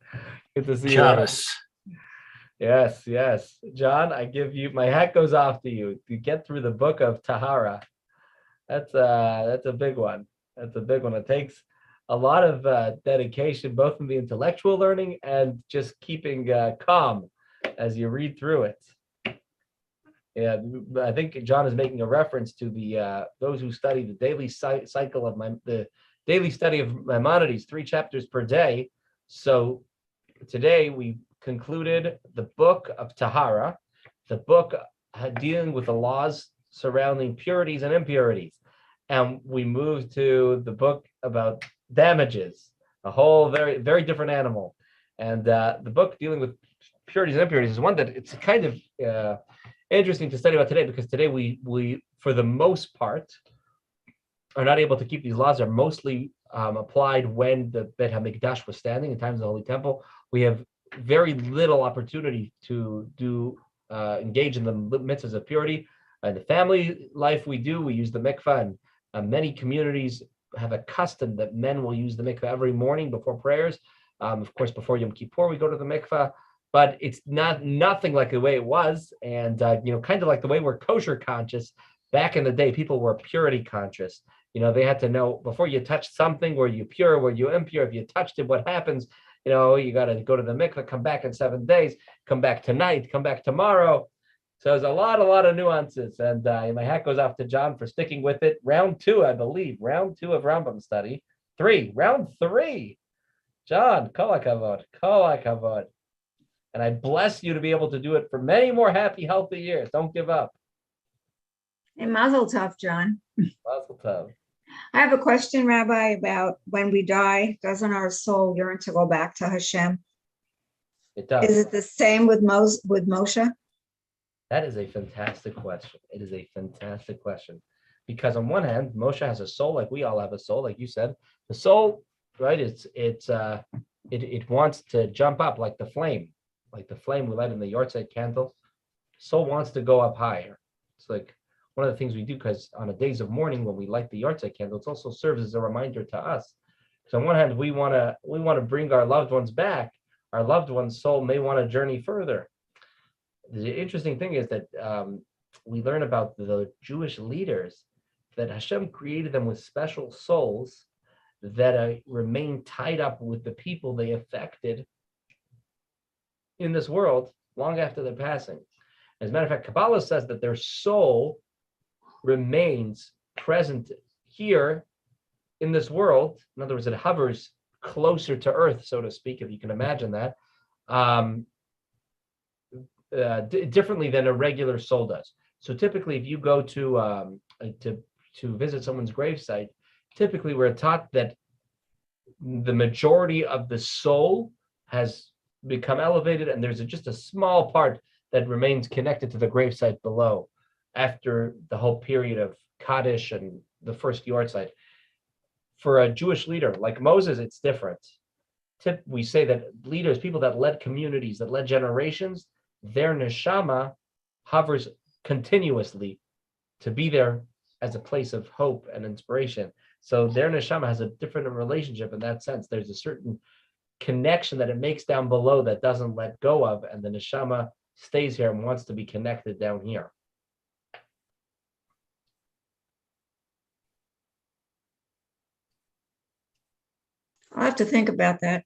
Good to see you. Shabbos. Yes. John, I give you, my hat goes off to you. To get through the book of Tahara. That's a big one. That's a big one. It takes a lot of dedication, both in the intellectual learning and just keeping calm as you read through it. Yeah, I think John is making a reference to the those who study the daily cycle of the daily study of Maimonides, 3 chapters per day. So today we concluded the book of Tahara, the book dealing with the laws surrounding purities and impurities, and we moved to the book about damages, a whole very, very different animal. And the book dealing with purities and impurities is one that it's kind of interesting to study about today, because today we for the most part are not able to keep these laws. Are mostly applied when the Beit HaMikdash was standing in times of the Holy Temple. We have very little opportunity to engage in the mitzvahs of purity. The family life we use the mikvah, and many communities have a custom that men will use the mikvah every morning before prayers. Of course, before Yom Kippur, we go to the mikvah, but it's nothing like the way it was. And, kind of like the way we're kosher conscious. Back in the day, people were purity conscious. They had to know before you touched something, were you pure, were you impure? If you touched it, what happens? You got to go to the mikvah, come back in 7 days, come back tonight, come back tomorrow. So there's a lot of nuances. And my hat goes off to John for sticking with it. Round 2, I believe. Round 2 of Rambam study. Round 3. John, kol hakavod. And I bless you to be able to do it for many more happy, healthy years. Don't give up. Hey, mazel tov, John. Mazel tov. I have a question, Rabbi, about when we die, doesn't our soul yearn to go back to Hashem? It does. Is it the same with Moshe? That is a fantastic question. It is a fantastic question. Because on one hand, Moshe has a soul, like we all have a soul, like you said. The soul, right, it wants to jump up like the flame we light in the Yortzeit candle. Soul wants to go up higher. It's like one of the things we do, because on the days of mourning, when we light the Yortzeit candle, it also serves as a reminder to us. So on one hand, we want to bring our loved ones back. Our loved one's soul may want to journey further. The interesting thing is that we learn about the Jewish leaders that Hashem created them with special souls that remain tied up with the people they affected in this world long after their passing. As a matter of fact, Kabbalah says that their soul remains present here in this world. In other words, it hovers closer to earth, so to speak, if you can imagine that, differently than a regular soul does. So typically, if you go to visit someone's gravesite, typically we're taught that the majority of the soul has become elevated, and there's just a small part that remains connected to the gravesite below after the whole period of Kaddish and the first Yortzeit. For a Jewish leader like Moses, it's different. We say that leaders, people that led communities, that led generations, their neshama hovers continuously to be there as a place of hope and inspiration. So their neshama has a different relationship in that sense. There's a certain connection that it makes down below that doesn't let go of, and the neshama stays here and wants to be connected down here. I'll have to think about that.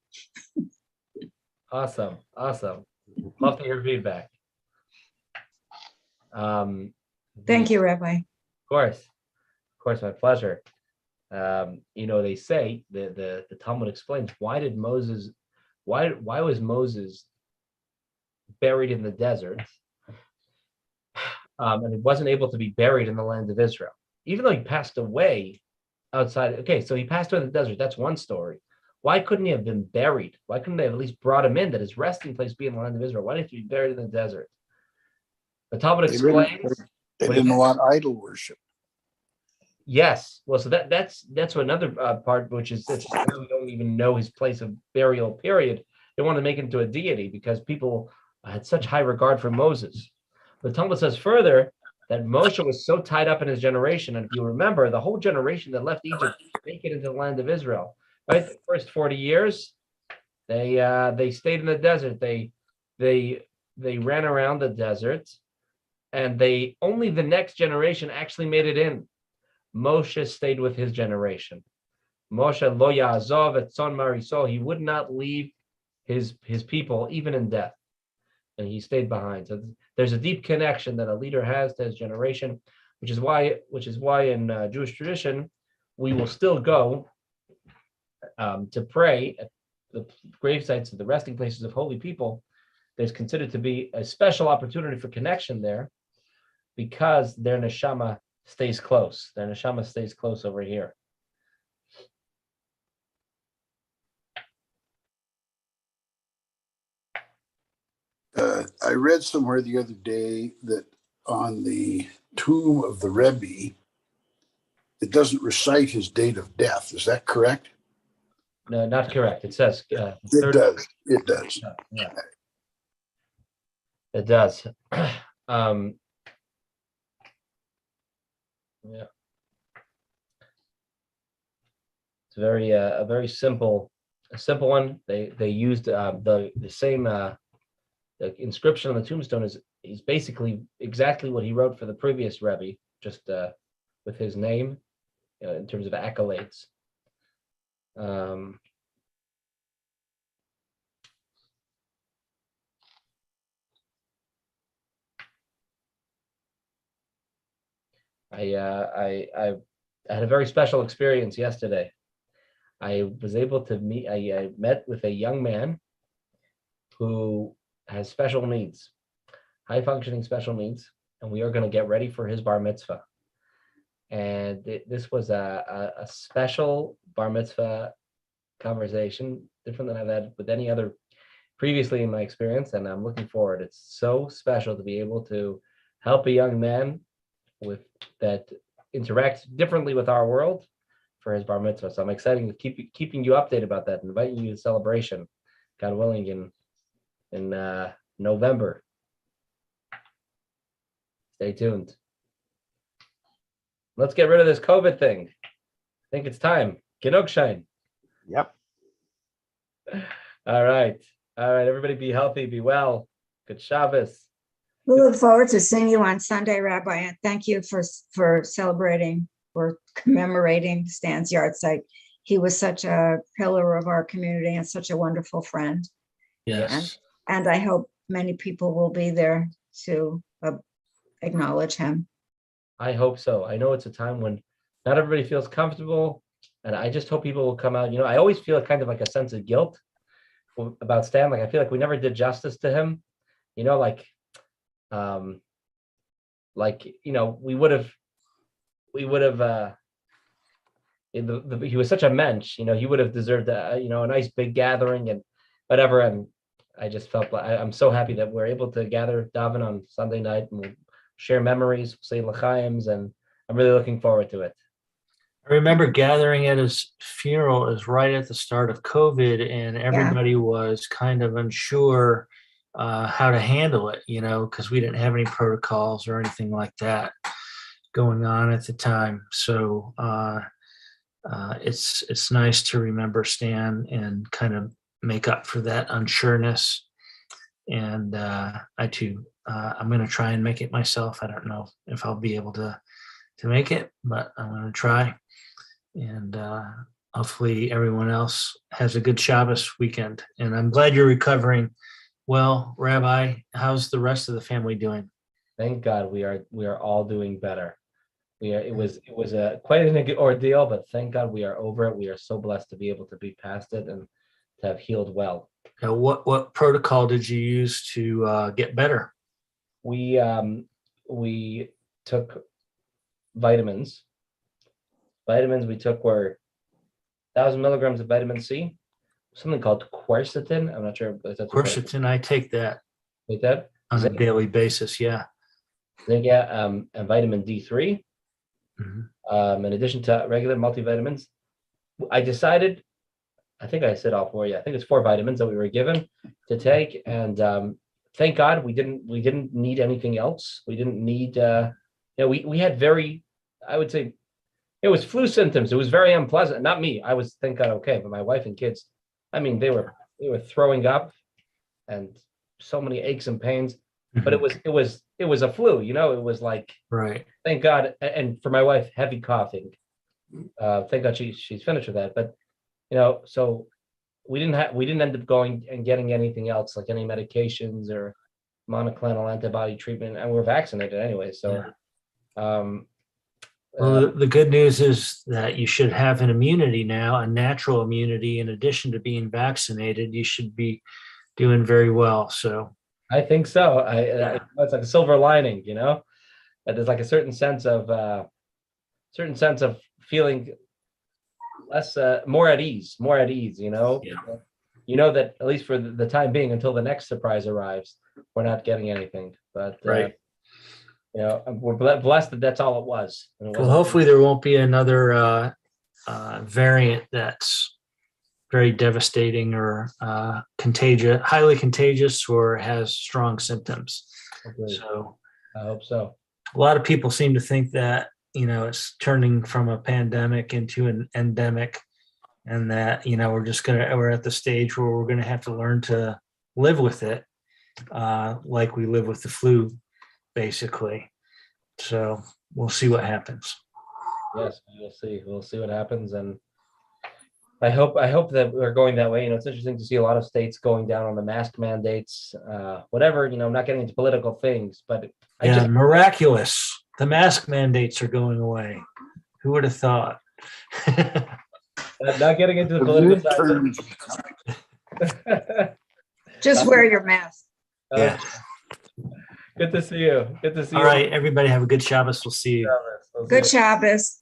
Awesome. Love to hear feedback. Thank you, Rabbi. Of course, my pleasure. They say the Talmud explains why was Moses buried in the desert, and he wasn't able to be buried in the land of Israel, even though he passed away outside. Okay, so he passed away in the desert. That's one story. Why couldn't he have been buried? Why couldn't they have at least brought him in, that his resting place be in the land of Israel? Why did he be buried in the desert? The Talmud explains They didn't want idol worship. yes. Well, so that's another part, which is we don't even know his place of burial. Period. They want to make him into a deity because people had such high regard for Moses. The Talmud says further that Moshe was so tied up in his generation, and if you remember, the whole generation that left Egypt make it into the land of Israel. Right, the first 40 years, they stayed in the desert. They ran around the desert, and only the next generation actually made it in. Moshe stayed with his generation. Moshe lo ya'azov et tzon mariso. He would not leave his people even in death, and he stayed behind. So there's a deep connection that a leader has to his generation, which is why in Jewish tradition we will still go to pray at the grave sites of the resting places of holy people. There's considered to be a special opportunity for connection there because their neshama stays close. Their neshama stays close over here. I read somewhere the other day that on the tomb of the Rebbe, it doesn't recite his date of death. Is that correct? No, not correct. It says It does. It does. Yeah, it does. Yeah, it's a very simple one. They used the same the inscription on the tombstone is basically exactly what he wrote for the previous Rebbe, just with his name in terms of accolades. I had a very special experience yesterday. I was able to meet. I met with a young man who has special needs, high functioning special needs, and we are going to get ready for his bar mitzvah. And this was a special bar mitzvah conversation, different than I've had with any other previously in my experience, and I'm looking forward. It's so special to be able to help a young man with that interacts differently with our world for his bar mitzvah. So I'm excited to keeping you updated about that, and inviting you to celebration, God willing, in November. Stay tuned. Let's get rid of this COVID thing. I think it's time. Genugschein. Yep. All right. Everybody be healthy, be well. Good Shabbos. We look forward to seeing you on Sunday, Rabbi, and thank you for celebrating or commemorating Stan's yard site. He was such a pillar of our community and such a wonderful friend. Yes. And I hope many people will be there to acknowledge him. I hope so. I know it's a time when not everybody feels comfortable, and I just hope people will come out. I always feel kind of like a sense of guilt about Stan. Like I feel like we never did justice to him. We would have. He was such a mensch. He would have deserved a nice big gathering and whatever. And I just felt like I'm so happy that we're able to gather daven on Sunday night and we'll share memories, say l'chaims, and I'm really looking forward to it. I remember gathering at his funeral is right at the start of COVID, and everybody was kind of unsure how to handle it, because we didn't have any protocols or anything like that going on at the time. So it's nice to remember Stan and kind of make up for that unsureness. And I too, I'm going to try and make it myself. I don't know if I'll be able to make it, but I'm going to try. And hopefully everyone else has a good Shabbos weekend. And I'm glad you're recovering well. Rabbi, how's the rest of the family doing? Thank God we are all doing better. It was a quite an ordeal, but thank God we are over it. We are so blessed to be able to be past it and to have healed well. What protocol did you use to get better? We took vitamins. Vitamins we took were 1,000 milligrams of vitamin C, something called quercetin. I'm not sure if that's Quercetin, I take that like that. on a daily basis. Yeah. Zinc, and vitamin D3. In addition to regular multivitamins, I decided, I think I said all four. Yeah, I think it's 4 vitamins that we were given to take, and thank God we didn't need anything else. We didn't need, we had very, I would say, it was flu symptoms. It was very unpleasant. Not me. I was, thank God, okay, but my wife and kids, I mean, they were throwing up, and so many aches and pains. But it was a flu. It was like, right. Thank God, and for my wife, heavy coughing. Thank God she's finished with that. But so we didn't end up going and getting anything else, like any medications or monoclonal antibody treatment, and we're vaccinated anyway. So, well, the good news is that you should have an immunity now, a natural immunity, in addition to being vaccinated. You should be doing very well. So I think so. It's like a silver lining, that there's like a certain sense of feeling less, more at ease. That at least for the time being, until the next surprise arrives, we're not getting anything. But right. We're blessed that that's all it was. Well, hopefully there won't be another variant that's very devastating or contagious, highly contagious, or has strong symptoms. So I hope so. A lot of people seem to think that, it's turning from a pandemic into an endemic, and that, we're at the stage where we're going to have to learn to live with it, like we live with the flu, basically. So we'll see what happens. Yes, we'll see what happens. And I hope that we're going that way. It's interesting to see a lot of states going down on the mask mandates, whatever, I'm not getting into political things, but miraculous. The mask mandates are going away. Who would have thought? Not getting into the political side. Just wear your mask. Yeah. Good to see you. All right, everybody have a good Shabbos. We'll see you. Good Shabbos.